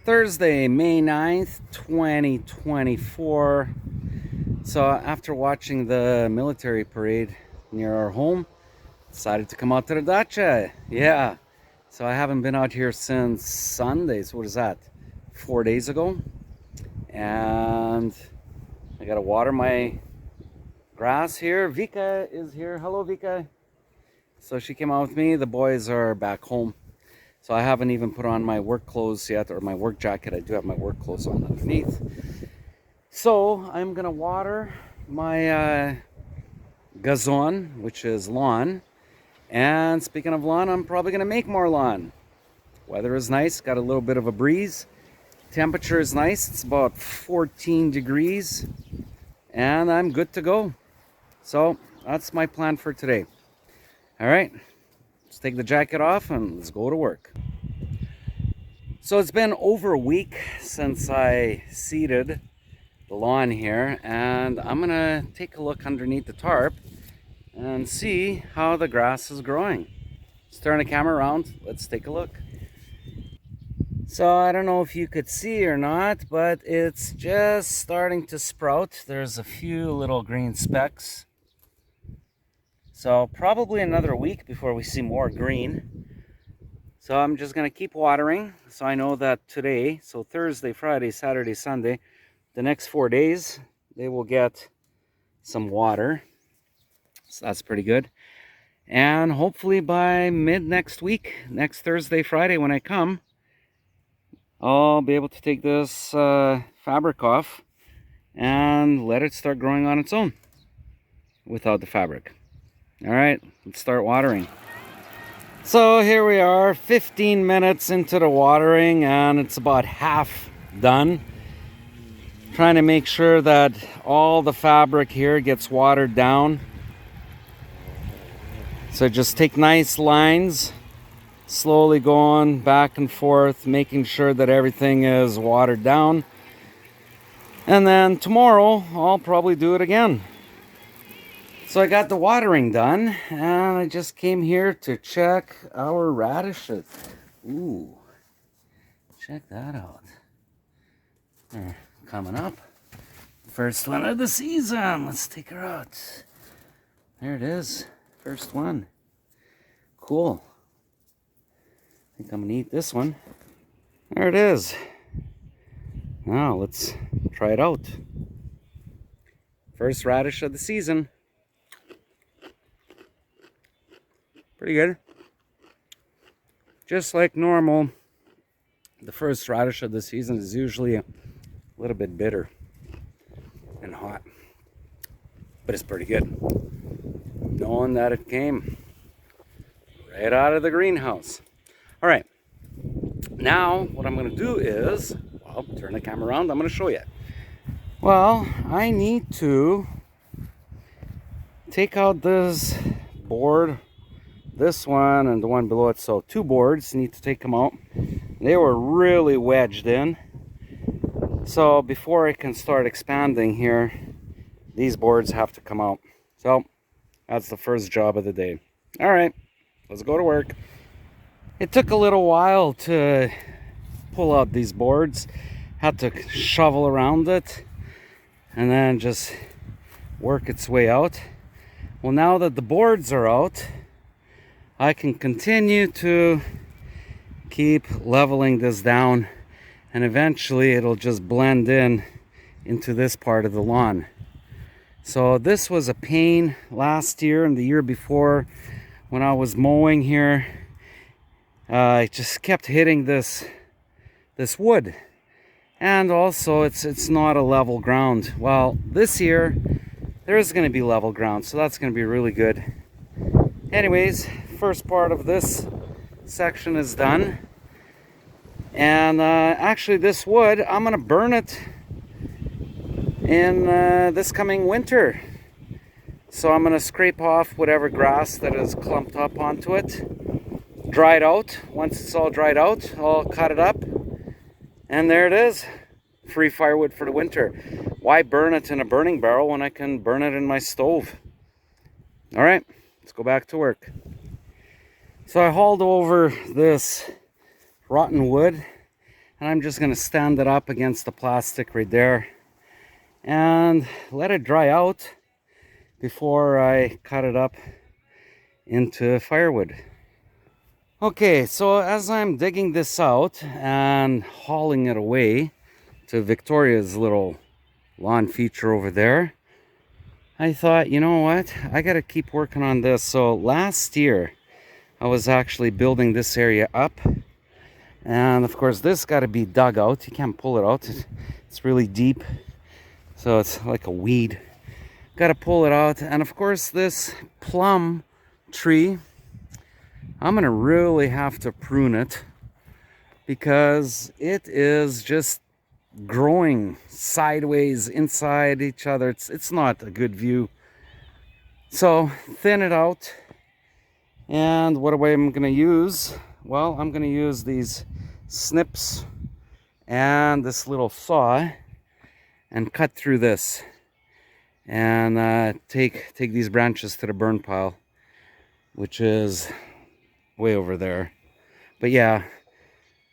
Thursday, May 9th, 2024. So after watching the military parade near our home, decided to come out to the dacha. Yeah. So I haven't been out here since Sunday. So what is that? 4 days ago. And I gotta water my grass here. Vika is here. Hello, Vika. So she came out with me. The boys are back home. So I haven't even put on my work clothes yet, or my work jacket. I do have my work clothes on underneath. So I'm gonna water my gazon, which is lawn. And speaking of lawn, I'm probably gonna make more lawn. Weather is nice, got a little bit of a breeze. Temperature is nice, it's about 14 degrees. And I'm good to go. So that's my plan for today. All right, let's take the jacket off and let's go to work. So it's been over a week since I seeded the lawn here, and I'm gonna take a look underneath the tarp and see how the grass is growing. Let's turn the camera around, let's take a look. So I don't know if you could see or not, but it's just starting to sprout. There's a few little green specks. So probably another week before we see more green. So I'm just gonna keep watering. So I know that today, so Thursday, Friday, Saturday, Sunday, the next 4 days, they will get some water. So that's pretty good. And hopefully by mid next week, next Thursday, Friday, when I come, I'll be able to take this fabric off and let it start growing on its own without the fabric. All right, let's start watering. So here we are, 15 minutes into the watering, and it's about half done. Trying to make sure that all the fabric here gets watered down. So just take nice lines, slowly going back and forth, making sure that everything is watered down. And then tomorrow, I'll probably do it again. So I got the watering done, and I just came here to check our radishes. Ooh, check that out. They're coming up. First one of the season. Let's take her out. There it is. First one. Cool. I think I'm gonna eat this one. There it is. Now let's try it out. First radish of the season. Pretty good. Just like normal, the first radish of the season is usually a little bit bitter and hot, but it's pretty good. Knowing that it came right out of the greenhouse. All right, now what I'm going to do is, well, turn the camera around, I'm going to show you. Well, I need to take out this board, this one and the one below it. So 2 boards, need to take them out. They were really wedged in. So before I can start expanding here, these boards have to come out. So that's the first job of the day. All right, let's go to work. It took a little while to pull out these boards. Had to shovel around it and then just work its way out. Well, now that the boards are out, I can continue to keep leveling this down, and eventually it'll just blend in into this part of the lawn. So this was a pain last year and the year before when I was mowing here. I just kept hitting this wood, and also it's not a level ground. Well, this year there is going to be level ground, so that's going to be really good. Anyways, first part of this section is done, and actually this wood, I'm gonna burn it in this coming winter. So I'm gonna scrape off whatever grass that is clumped up onto it, dry it out. Once it's all dried out, I'll cut it up, and there it is, free firewood for the winter. Why burn it in a burning barrel when I can burn it in my stove? All right, let's go back to work. So I hauled over this rotten wood And I'm just gonna stand it up against the plastic right there and let it dry out before I cut it up into firewood. Okay, so as I'm digging this out and hauling it away to Victoria's little lawn feature over there, I thought, you know what, I gotta keep working on this. So last year I was actually building this area up, and of course this got to be dug out. You can't pull it out, it's really deep, so it's like a weed. Got to pull it out. And of course this plum tree, I'm gonna really have to prune it because it is just growing sideways inside each other. It's not a good view. So thin it out. And what way I'm gonna use? Well, I'm gonna use these snips and this little saw and cut through this and take these branches to the burn pile, which is way over there. But yeah,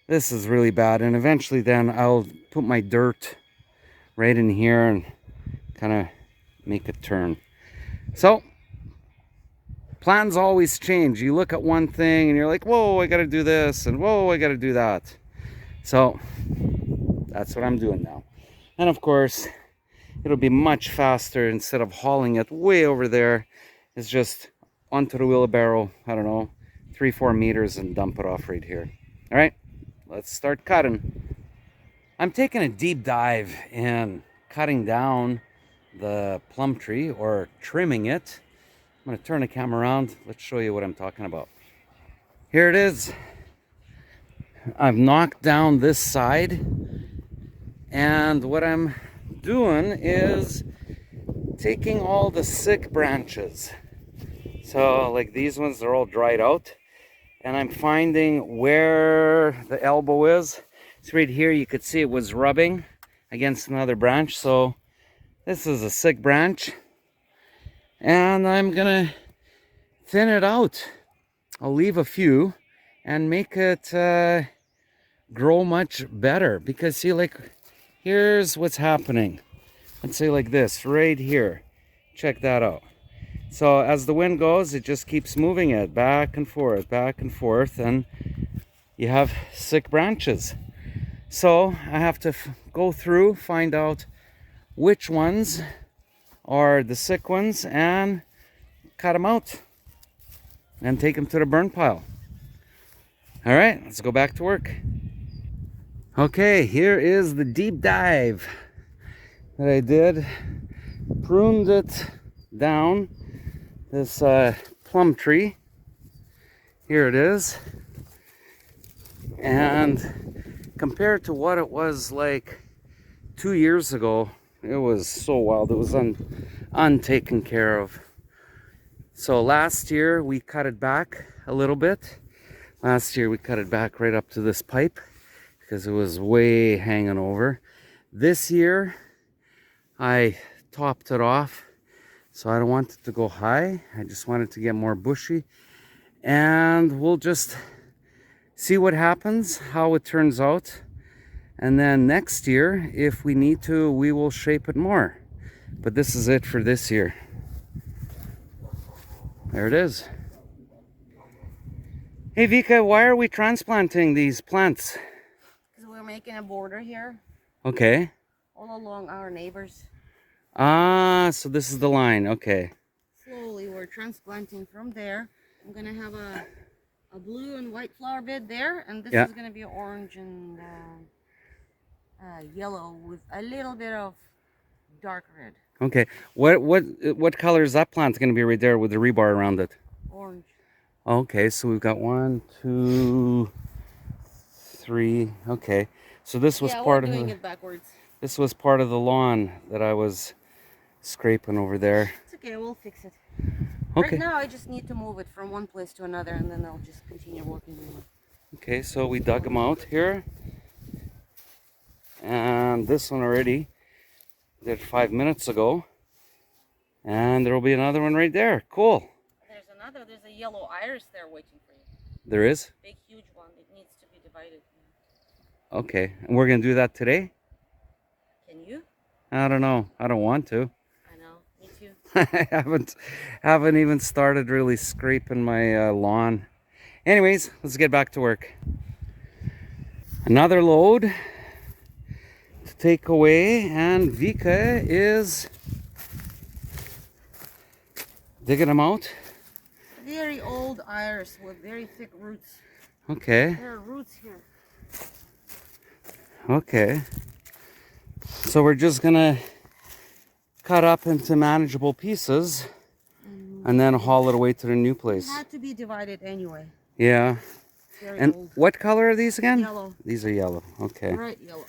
this is really bad, and eventually then I'll put my dirt right in here and kind of make it turn. So plans always change. You look at one thing and you're like, whoa, I gotta do this, and whoa, I gotta do that. So that's what I'm doing now. And of course it'll be much faster. Instead of hauling it way over there, it's just onto the wheelbarrow, I don't know, 3-4 meters, and dump it off right here. All right, let's start cutting. I'm taking a deep dive in cutting down the plum tree, or trimming it. I'm going to turn the camera around. Let's show you what I'm talking about. Here it is. I've knocked down this side, and what I'm doing is taking all the sick branches. So like these ones, they're all dried out, and I'm finding where the elbow is. It's right here. You could see it was rubbing against another branch. So this is a sick branch, and I'm gonna thin it out. I'll leave a few and make it grow much better, because see, like, here's what's happening. Let's say like this right here. Check that out. So as the wind goes, it just keeps moving it back and forth, and you have sick branches. So I have to go through, find out which ones are the sick ones, and cut them out and take them to the burn pile. All right, let's go back to work. Okay, here is the deep dive that I did. Pruned it down, this plum tree. Here it is. And compared to what it was like 2 years ago, it was so wild. It was untaken care of. So last year we cut it back a little bit. Last year we cut it back right up to this pipe because it was way hanging over. This year I topped it off, so I don't want it to go high. I just want it to get more bushy, and we'll just see what happens, how it turns out. And then next year, if we need to, we will shape it more. But this is it for this year. There it is. Hey Vika, why are we transplanting these plants? Because we're making a border here. Okay. All along our neighbors. Ah, so this is the line. Okay. Slowly we're transplanting from there. I'm going to have a blue and white flower bed there. And this is going to be orange and yellow with a little bit of dark red. Okay. What color is that plant going to be right there with the rebar around it? Orange. Okay, so we've got 1, 2, 3. Okay. So this was part of it backwards. This was part of the lawn that I was scraping over there. It's okay, we'll fix it. Okay. Right now I just need to move it from one place to another, and then I'll just continue working with it. Okay, so we dug them out here. And this one already did 5 minutes ago. And there will be another one right there. Cool. There's a yellow iris there waiting for you. There is? Big, huge one. It needs to be divided. Okay. And we're gonna do that today? Can you? I don't know. I don't want to. I know. Me too. I haven't even started really scraping my lawn. Anyways, let's get back to work. Another load to take away, and Vika is digging them out. Very old iris with very thick roots. Okay. There are roots here. Okay. So we're just gonna cut up into manageable pieces and then haul it away to the new place. It had to be divided anyway. Yeah. Very And old. what color are these again? Yellow. These are yellow. Okay. Bright yellow.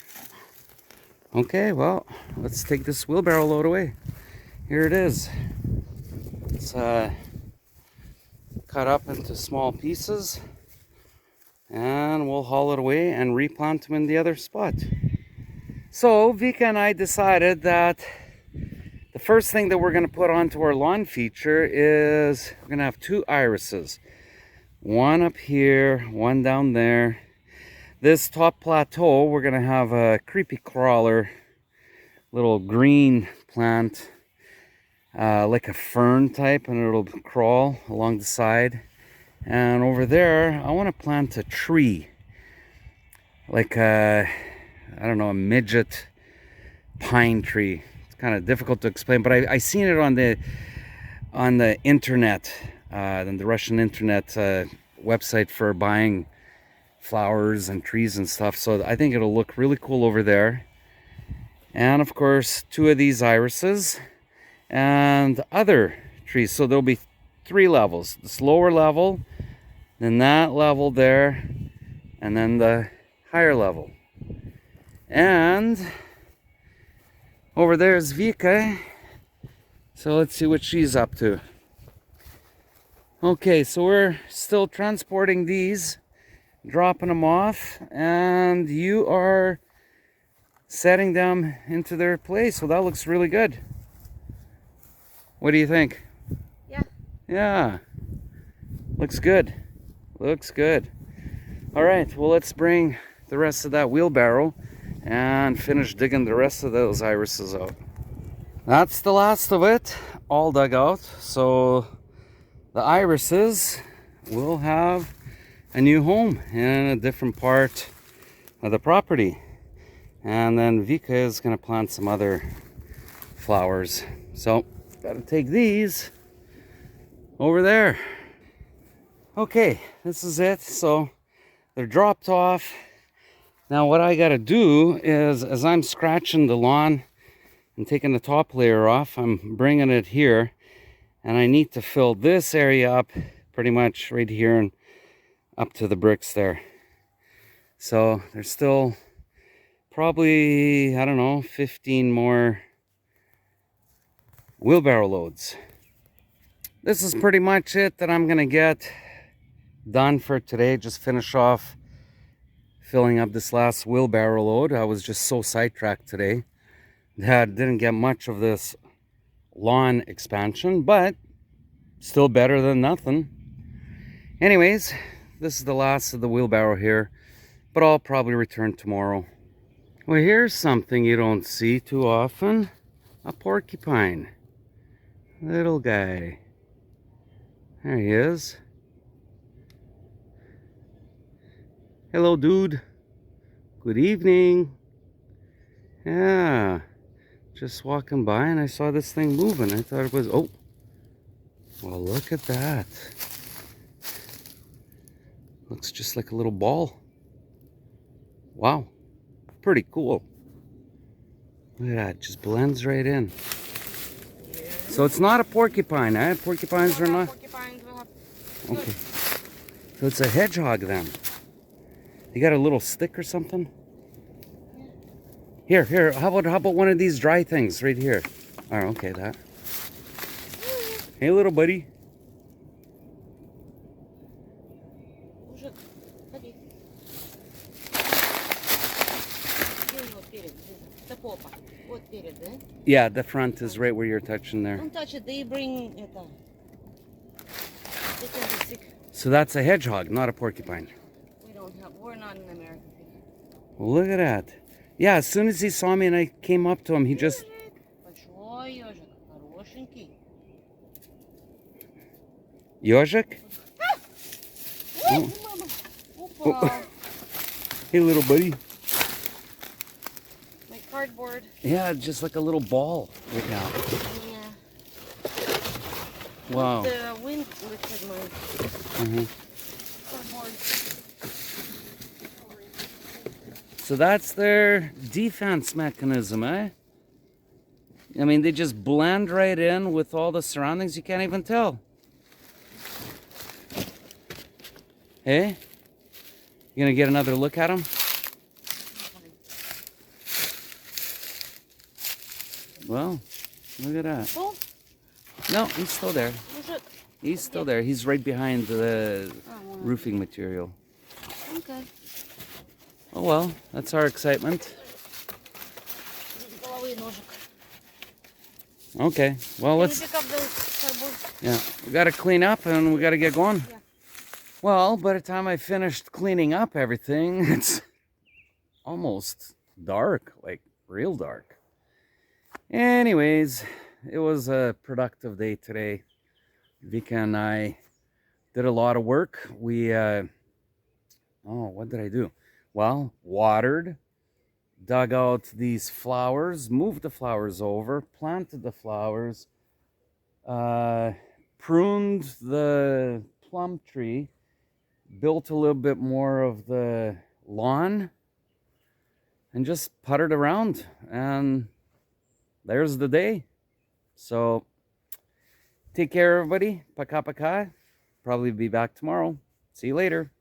Okay, well, let's take this wheelbarrow load away. Here it is. It's cut up into small pieces, and we'll haul it away and replant them in the other spot. So Vika and I decided that the first thing that we're going to put onto our lawn feature is we're going to have 2 irises. One up here, one down there. This top plateau, we're going to have a creepy crawler, little green plant, like a fern type, and it'll crawl along the side. And over there, I want to plant a tree, like a, I don't know, a midget pine tree. It's kind of difficult to explain, but I seen it on the internet, on the Russian internet website for buying flowers and trees and stuff. So I think it'll look really cool over there. And of course, 2 of these irises and other trees. So there'll be 3 levels. This lower level, then that level there, and then the higher level. And over there is Vika. So let's see what she's up to. Okay, so we're still transporting these, dropping them off, and you are setting them into their place. So that looks really good. What do you think? Yeah. Yeah. Looks good. Looks good. All right, well, let's bring the rest of that wheelbarrow and finish digging the rest of those irises out. That's the last of it, all dug out. So the irises will have a new home in a different part of the property. And then Vika is going to plant some other flowers. So, got to take these over there. Okay, this is it. So, they're dropped off. Now, what I got to do is, as I'm scratching the lawn and taking the top layer off, I'm bringing it here. And I need to fill this area up pretty much right here and up to the bricks there. So, there's still probably, I don't know, 15 more wheelbarrow loads. This is pretty much it that I'm gonna get done for today. Just finish off filling up this last wheelbarrow load. I was just so sidetracked today that didn't get much of this lawn expansion, but still better than nothing. Anyways, this is the last of the wheelbarrow here, but I'll probably return tomorrow. Well, here's something you don't see too often. A porcupine. Little guy. There he is. Hello, dude. Good evening. Yeah. Just walking by and I saw this thing moving. I thought it was... Oh. Well, look at that. Looks just like a little ball. Wow. Pretty cool. Look at that. Just blends right in. So it's not a porcupine, eh? Porcupines are not... Okay. So it's a hedgehog then. You got a little stick or something? Here. How about one of these dry things right here? Oh, okay, that. Hey, little buddy. Yeah, the front is right where you're touching there. Don't touch it. They bring it. They can be sick. So that's a hedgehog, not a porcupine. We don't have. We're not in America. Look at that. Yeah, as soon as he saw me and I came up to him, he just... Большой ежик, хорошенький. Ежик? Ой, мама, упал. Hey, little buddy. My cardboard. Yeah, just like a little ball right now. Yeah. Wow. The wind lifted my cardboard. So that's their defense mechanism, eh? I mean, they just blend right in with all the surroundings. You can't even tell. Hey? You gonna get another look at them? Well, look at that. Oh, No, he's still there. мужик. He's still there. He's right behind the roofing material. Okay. Oh well, that's our excitement. Без головы ножик. Okay, well Can you let's... pick up those cardboard? Yeah, we gotta clean up and we gotta get going. Yeah. Well, by the time I finished cleaning up everything, it's almost dark, like real dark. Anyways, it was a productive day today. Vika and I did a lot of work. We, oh, what did I do? Well, watered, dug out these flowers, moved the flowers over, planted the flowers, pruned the plum tree, built a little bit more of the lawn, and just puttered around. And there's the day. So take care, everybody. Paka paka. Probably be back tomorrow. See you later.